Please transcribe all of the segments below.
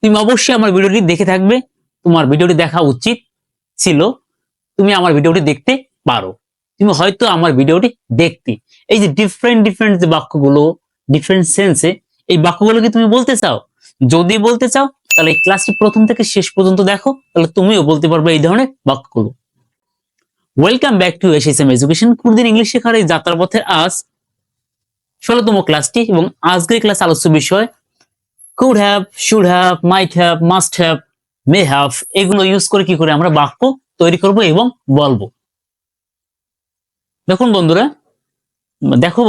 তুমি অবশ্যই আমার ভিডিওটি দেখে থাকবে, তোমার ভিডিওটি দেখা উচিত ছিল, তুমি আমার ভিডিওটি দেখতে পারো, তুমি হয়তো আমার ভিডিওটি দেখতে। এই যে ডিফারেন্ট যে বাক্যগুলো ডিফারেন্ট সেন্সে, এই বাক্যগুলো কি তুমি বলতে চাও? যদি বলতে চাও তাহলে এই ক্লাসটি প্রথম থেকে শেষ পর্যন্ত দেখো, তাহলে তুমিও বলতে পারবে এই ধরনের বাক্যগুলো। Welcome back to SSM education. কুড়িদিন ইংলিশ শেখার এই যাত্রাপথের আজ 16তম ক্লাসটি, এবং আজকের ক্লাস আলোচ্য বিষয় could have, should have, might have, must have, may have, এগুলো ইউজ করে কি করে আমরা বাক্য তৈরি করব এবং বলবো। দেখো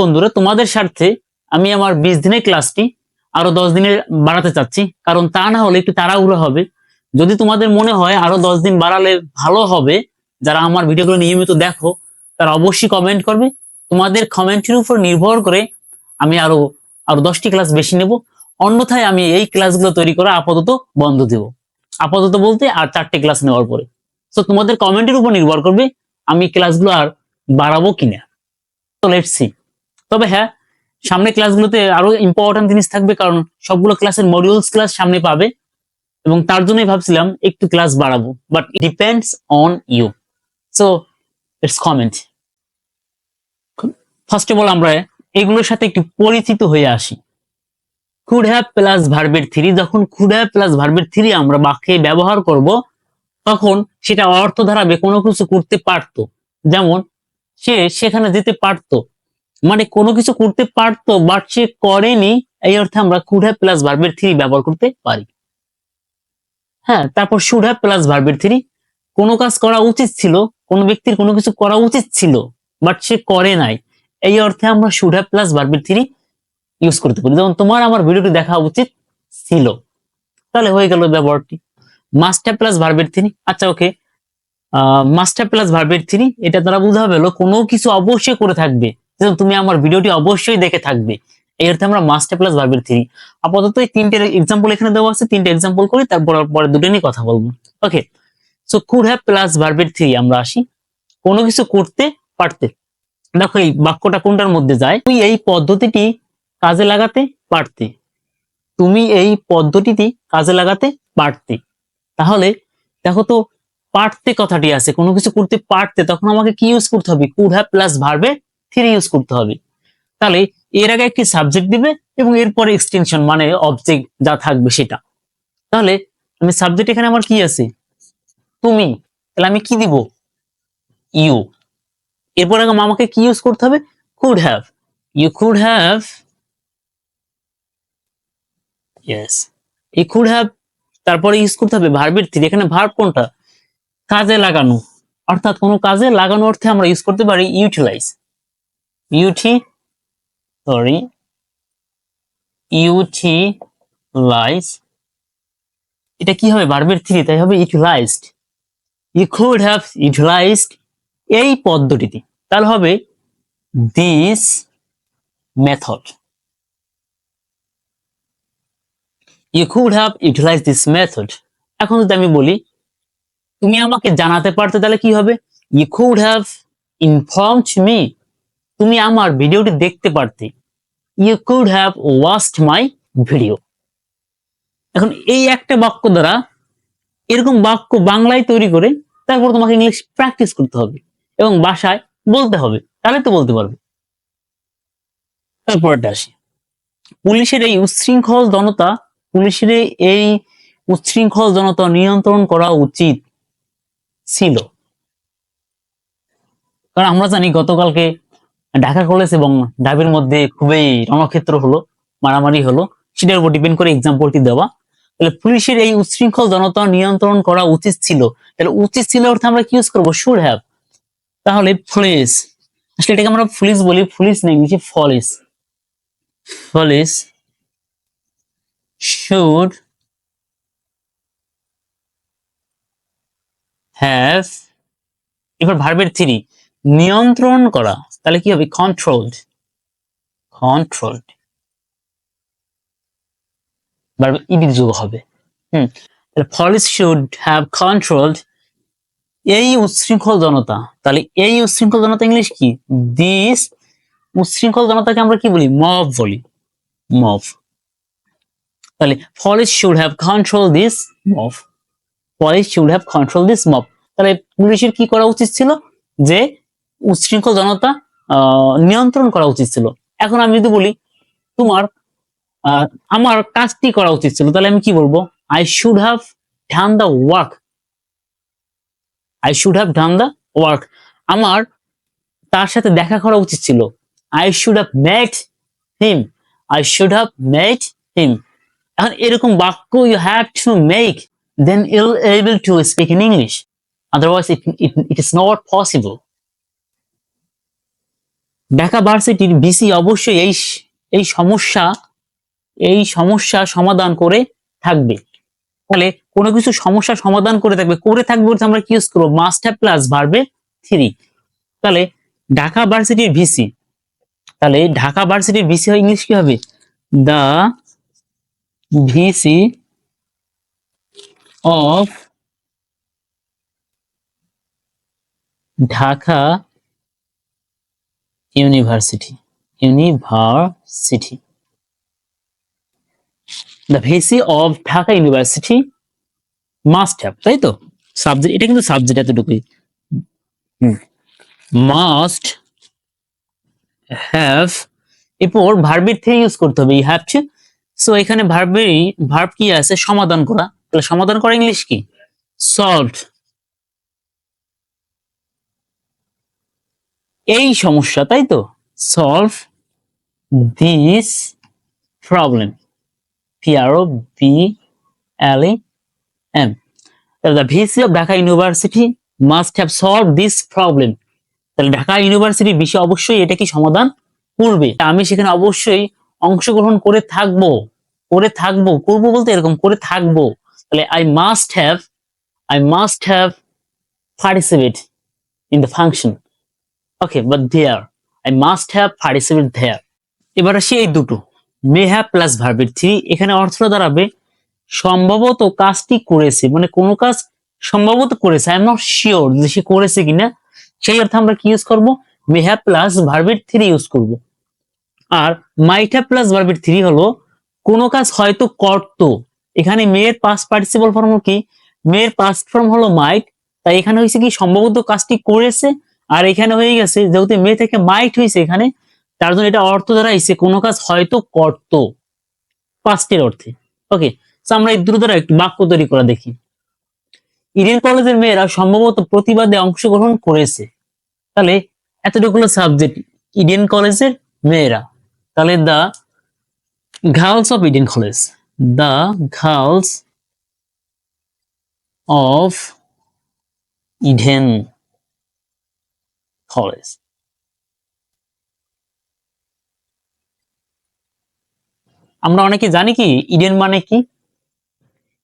বন্ধুরা, তোমাদের স্বার্থে আমি আমার 20 দিনের ক্লাসটি আরো 10 দিনের বাড়াতে চাচ্ছি, কারণ তা না হলে একটু তাড়াহুড়ো হবে। যদি তোমাদের মনে হয় আরো 10 দিন বাড়ালে ভালো হবে, যারা আমার ভিডিওগুলো নিয়মিত দেখো তারা অবশ্যই কমেন্ট করবে। তোমাদের কমেন্টের উপর নির্ভর করে আমি আরো 10টি ক্লাস বেশি নেব, অন্যথায় আমি এই ক্লাসগুলো তৈরি করা আপাতত বন্ধ দেব। আপাতত বলতে আর 4টে ক্লাস নেওয়ার পরে। তো তোমাদের কমেন্টের উপর নির্ভর করবে আমি ক্লাসগুলো আর বাড়াবো কিনা। তো লেটস সি। তবে হ্যাঁ, সামনে ক্লাসগুলোতে আরো ইম্পর্টেন্ট জিনিস থাকবে, কারণ সবগুলো ক্লাসের মডিউলস ক্লাস সামনে পাবে, এবং তার জন্যই ভাবছিলাম একটু ক্লাস বাড়াবো, but it depends on you. So let's comment. First of all আমরা এগুলোর সাথে একটু পরিচিত হয়ে আসি। কুড হ্যাভ প্লাস ভার্বের থ্রি, যখন কুড হ্যাভ প্লাস ভার্বের থ্রি আমরা বাক্যে ব্যবহার করব, তখন সেটা অর্থ ধারাবে কোনো কিছু করতে পারতো। যেমন সে সেখানে যেতে পারতো, মানে কোনো কিছু করতে পারতো বাট সে করেনি, এই অর্থে আমরা কুড হ্যাভ প্লাস ভার্বের থ্রি ব্যবহার করতে পারি। হ্যাঁ, তারপর শুড হ্যাভ প্লাস ভার্বের থ্রি, কোনো কাজ করা উচিত ছিল, কোনো ব্যক্তির কোনো কিছু করা উচিত ছিল বাট সে করে নাই, এই অর্থে আমরা শুড হ্যাভ প্লাস ভার্বের থ্রি ইউজ করতে পারি। যেমন তোমার আমার ভিডিওটি দেখা উচিত ছিল, তাহলে হয়ে গেল ব্যবহারটি। মাস্ট হ্যাভ প্লাস ভার্বের থ্রি, আচ্ছা ওকে, মাস্ট হ্যাভ প্লাস ভার্বের থ্রি, এটা দ্বারা বোঝা হলো কোনো কিছু অবশ্যই করে থাকবে, যেমন তুমি আমার ভিডিওটি অবশ্যই দেখে থাকবে, এই অর্থে আমরা মাস্ট হ্যাভ প্লাস ভার্বের থ্রি। আপাতত এই 3টে এক্সাম্পল এখানে দেওয়া আছে, 3টে এক্সাম্পল করি, তারপর পরে দুটো নিয়ে কথা বলবো। ওকে, সো কুড হ্যাভ প্লাস ভার্বের থ্রি আমরা আসি কোনো কিছু করতে পারতে। দেখো এই বাক্যটা কোনটার মধ্যে যায়, তুই এই পদ্ধতিটি কাজে লাগাতে পারতে, তুমি এই পদ্ধতিটি কাজে লাগাতে পারতে। তাহলে দেখো তো, পারতে কথাটি আছে, কোনো কিছু করতে পারতে, তখন আমাকে কি ইউজ করতে হবে? কুড হ্যাভ প্লাস ভার্বে থ্রি ইউজ করতে হবে। তাহলে এর আগে একটি সাবজেক্ট দিবে এবং এরপরে এক্সটেনশন মানে অবজেক্ট যা থাকবে সেটা। তাহলে আমি সাবজেক্ট এখানে আমার কি আছে? তুমি, তাহলে আমি কি দিব? ইউ। এরপর আমাকে কি ইউজ করতে হবে? Could have, you could have, yes, এই কুড হ্যাভ, তারপরে ইউজ করতে হবে ভার্বের থ্রি। এখানে ভার্ব কোনটা? কাজে লাগানো, অর্থাৎ কোনো কাজে লাগানো অর্থে আমরা ইউজ করতে পারি ইউটিলাইজ, ইউটিলাইজ, এটা কি হবে? ভার্বের থ্রি, তাই হবে utilised. You could have utilised এই পদ্ধতিটি, তাহলে হবে this method, you could have utilised this method. এখন যদি আমি বলি তুমি আমাকে জানাতে পারতে, তাহলে কি হবে? You could have informed me, তুমি আমার ভিডিওটি দেখতে পারতে, you could have watched my video. এখন এই একটা বাক্য দ্বারা এরকম বাক্য বাংলায় তৈরি করে তারপর তোমাকে ইংলিশ প্র্যাকটিস করতে হবে এবং ভাষায় বলতে হবে, তাহলে তো বলতে পারবে। তারপরটা আসি, পুলিশের এই উচ্ছৃঙ্খল জনতা নিয়ন্ত্রণ করা উচিত ছিল। কারণ আমরা জানি গতকালকে ঢাকা কলেজ এবং ঢাবির মধ্যে খুবই রণক্ষেত্র হলো, মারামারি হলো, সেটার উপর ডিপেন্ড করে এক্সাম্পলটি দেওয়া। তাহলে পুলিশের এই উচ্ছৃঙ্খল জনতা নিয়ন্ত্রণ করা উচিত ছিল, তাহলে উচিত ছিল অর্থে আমরা কি ইউজ করবো? Should have. তাহলে পুলিশ, আসলে এটাকে আমরা পুলিশ বলি, পুলিশ না, ইংলিশে পুলিশ, পুলিশ শুড হ্যাভ, এবার ভার্বের থ্রি, নিয়ন্ত্রণ করা, তাহলে কি হবে? কন্ট্রোলড, কন্ট্রোলড, ভার্ব ইডি যোগ হবে। তাহলে পুলিশ শুড হ্যাভ কন্ট্রোলড এই উচ্ছৃঙ্খল জনতা, তাহলে এই উচ্ছৃঙ্খল জনতা ইংলিশ কি? দিস, উচ্ছৃঙ্খল জনতাকে আমরা কি বলি? মব বলি, মব। তাহলে police should have controlled this mob. Police should have controlled this mob. তাহলে পুলিশের কি করা উচিত ছিল? যে উচ্ছৃঙ্খল জনতা নিয়ন্ত্রণ করা উচিত ছিল। এখন আমি যদি বলি তোমার আমার কাজটি করা উচিত ছিল, তাহলে আমি কি বলবো? I should have done the work. I should have done the work. আমার তার সাথে দেখা করা উচিত ছিল। I should have met him. I should have met him. এখন এরকম বাক্য you have to make, then you'll able to speak in English. Otherwise it is not possible. Dhaka ভার্সিটির ভিসি অবশ্যই এই সমস্যা সমাধান করে থাকবে। তাহলে কোনো কিছু সমস্যা সমাধান করে থাকবে বলতে আমরা কি ইউজ করব? মাস্ট হ্যাভ প্লাস ভার্বের 3। তাহলে ঢাকা ভার্সিটির ভিসি, তাহলে ঢাকা ভার্সিটির ভিসি হয় ইংলিশ কি হবে? The VC of Dhaka university. The VC of Dhaka University must have, তাই তো? সাবজেক্ট, এটা কিন্তু সাবজেক্ট এতটুকুই। Must have, এরপর ভার্বের 3 ইউজ করতে হবে, you have to। সো এখানে ভার্ব কি আছে? সমাধান করা। তাহলে সমাধান করা ইংলিশ কি? Solved। এই সমস্যা, তাই তো? Solve this problem. P-R-O-B-L-E-M. The VC of Dhaka University must have solved this problem. তাহলে ঢাকা ইউনিভার্সিটির বিষয় অবশ্যই এটা কি সমাধান করবে। আমি সেখানে অবশ্যই অংশগ্রহণ করে থাকবো, করবো বলতে এরকম করে থাকবো। তাহলে I must have participate in the function. Okay, but there I must have participate there. এবার আসি এই দুটো may have প্লাস ভার্বের 3। এখানে অর্থটা দাঁড়াবে সম্ভবত কাজটি করেছে, মানে কোনো কাজ সম্ভবত করেছে, আই এম নট শিওর যে সে করেছে কিনা, সেই অর্থে আমরা কি ইউজ করব? may have প্লাস ভার্বের 3 ইউজ করব। আর might have প্লাস ভার্বের 3 হলো কোনো কাজ হয়তো করত। এখানে may এর পাস্ট পার্টিসিপল ফর্ম কি? may এর পাস্ট ফর্ম হলো might, তাই এখানে হয়েছে কি সম্ভবত কাজটি করেছে, আর এখানে হয়ে গেছে যেহেতু may থেকে might হয়েছে এখানে, তার জন্য এটা অর্থ দাঁড়াইছে কোনো কাজ হয়তো করত পাস্টের অর্থে। ওকে, তো আমরা এই দুটো দ্বারা একটু বাক্য তৈরি করে দেখি। ইডেন কলেজের মেয়েরা সম্ভবত প্রতিবাদে অংশগ্রহণ করেছে। তাহলে এতটুকু হলো সাবজেক্ট, ইডেন কলেজের মেয়েরা। তাহলে the girls of Eden college, the girls of Eden college. আমরা অনেকে জানি কি ইডেন মানে কি?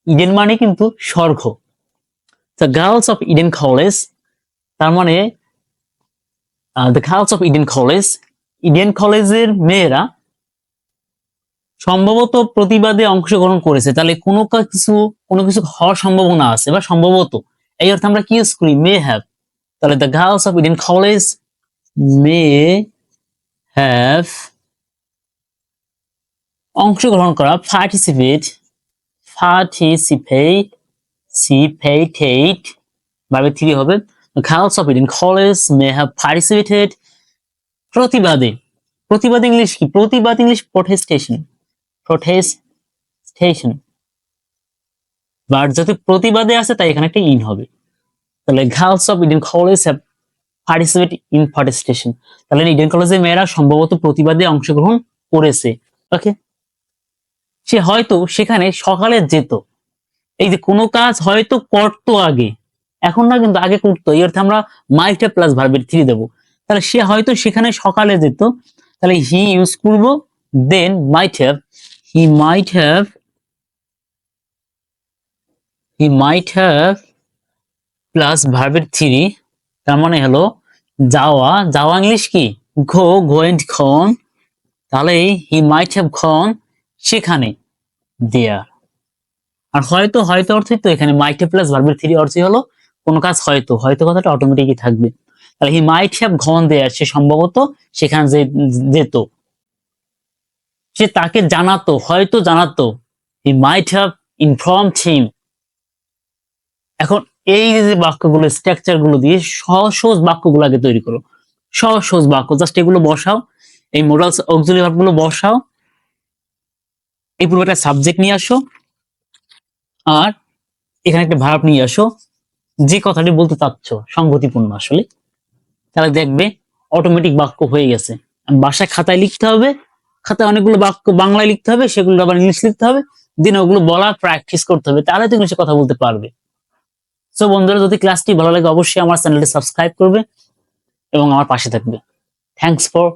ইডেন মানে কিন্তু স্বর্গ। The girls of Eden college, তার মানে the girls of Eden college, Eden কলেজের মেয়েরা সম্ভবত প্রতিবাদে অংশগ্রহণ করেছে। তাহলে কোনো কিছু হওয়ার সম্ভাবনা আছে বা সম্ভবত, এই অর্থে আমরা কি ইউজ করি? May have. তাহলে the girls of Eden college may have অংশগ্রহণ করা, participated ভাবে 3 হবে। Girls of Eden college may have participated প্রতিবাদে। প্রতিবাদ ইংলিশ কি? প্রতিবাদ ইংলিশ protestation। বাট যদি প্রতিবাদে আছে তাই এখানে একটা ইন হবে। তাহলে girls of Eden college have participate in protestation। তাহলে ইডেন কলেজের মেয়েরা সম্ভবত প্রতিবাদে অংশগ্রহণ করেছে। ওকে, সে হয়তো সেখানে সকালে যেত। এই যে কোনো কাজ হয়তো করতো আগে, এখন না কিন্তু আগে করতো, এই অর্থে আমরা মাইট হ্যাভ প্লাস ভার্বের 3 দেবো। তাহলে সে হয়তো সেখানে সকালে যেত, তাহলে হি ইউজ করব, then might have, he might have plus ভার্বের 3, তার মানে হলো যাওয়া ইংলিশ কি? go and gone। তাহলে হি মাইট হ্যাভ gone সেখানে, দেয়ার। আর হয়তো অর্থই তো এখানে মাইট হ্যাভ প্লাস ভার্বের 3 অর্থই হলো কোনো কাজ হয়তো কথাটা অটোমেটিকই থাকবে। তাহলে হি মাইট হ্যাভ গন দেয়ার, সে সম্ভবত সেখানে যেত। সে তাকে জানাতো, হয়তো জানাতো, হি মাইট হ্যাভ ইনফর্মড হিম। এখন এই যে বাক্যগুলো স্ট্রাকচার গুলো দিয়ে সহজ সহজ বাক্যগুলো আগে তৈরি করো। সহজ সহজ বাক্য জাস্ট এগুলো বসাও, এই মোডাল অক্সিলারি ভার্ব গুলো বসাও, এই পুরো একটা সাবজেক্ট নিয়ে আসো, আর এখানে একটা ভার্ব নিয়ে আসো যে কথাটি বলতে চাচ্ছ সংগতিপূর্ণ আসলে, তাহলে দেখবে অটোমেটিক বাক্য হয়ে গেছে। বাসায় খাতায় লিখতে হবে, খাতায় অনেকগুলো বাক্য বাংলায় লিখতে হবে, সেগুলো আবার ইংলিশ লিখতে হবে, দিন ওগুলো বলা প্র্যাকটিস করতে হবে, তাহলে তো ইংলিশে কথা বলতে পারবে। সো বন্ধুরা, যদি ক্লাসটি ভালো লাগে অবশ্যই আমার চ্যানেলটি সাবস্ক্রাইব করবে এবং আমার পাশে থাকবে। Thanks for